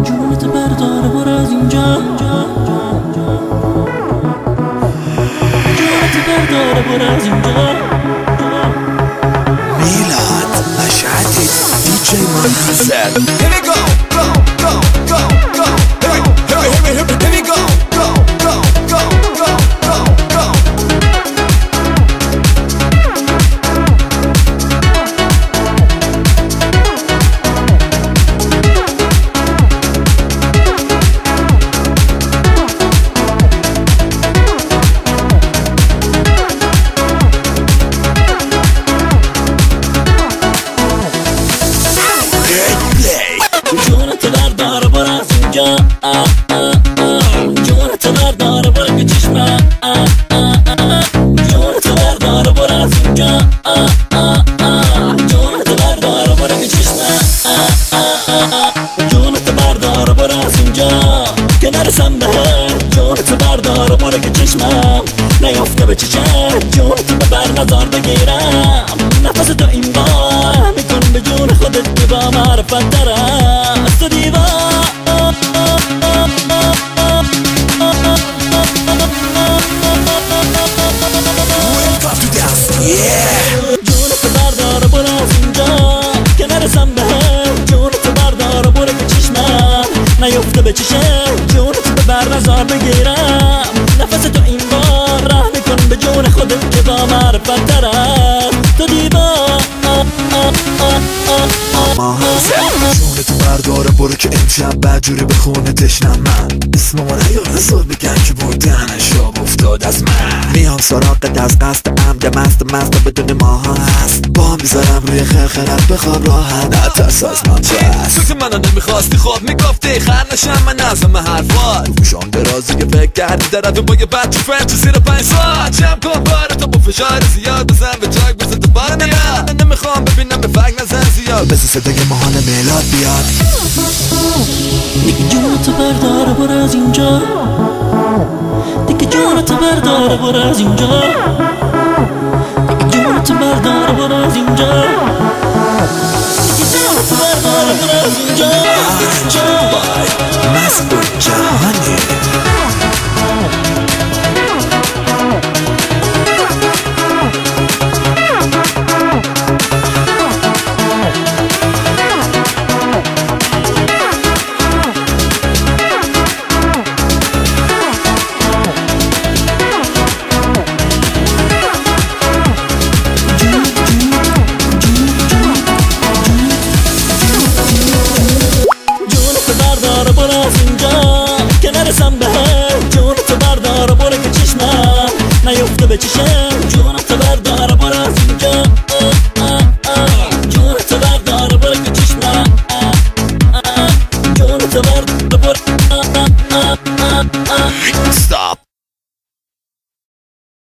جونت بردار برو از اینجا، جونت بردار برو از اینجا. میلاد مشهدی دیجی منحصر. Here we go, go, go, go, go. Here we go, go, go, go, go, go, go. جونت بردار برو از اینجا، جونت بردار برو که چشمه، جونت بردار برو از اینجا، جونت بردار برو که چشمه، جونت بردار برو از اینجا که نرسم بهت. جونت بردار برو که چشمم نیافته به چشم، جونت ببر نظر بگیرم نفس تو این بار میکن به جون خودت که با معرفت دارم از تو دیوار. جونت بردار برو از اینجا که نرسم بهت. جونت بردار برو که چشمم نیفته به چشم، جونت ببر نظر بگیرم نفس تو این بار راه میکن به جون خودت که با معرفت دارم تو دیوار. جونتو برداره برو که امشب بدجوری به خونه تشنم. من اسممو نیاره زود بگن که بودنش شاب افتاد از من. میام سراغت از قصد عمد مست بدون ماها هست. با میذارم روی خرخرت بخواب راحت نترس از من چست. تو که منو نمیخواستی خواب میگفتی خر نشم من از همه حرفات. گوشم درازی که فکر کردی درد با یه بچه فرنچ زیر 5 ساعت. جمع کن بارتو با فشار زیاد بزن به جاک بزن دوباره نیاد. نمیخوام ببینم به فکر نزن زیاد. بس صدای ماهان میلاد بیاد. دیگه جونت بردار برو از اینجا، دیگه جونت بردار برو از اینجا، دیگه جونت بردار برو از اینجا، دیگه جونت بردار برو از اینجا. مسعود جهانی جونت بردار برو که چشمم نیفته به چشم، جونت بردار برو از اینجا، جونت بردار برو که چشمم، جونت بردار برو.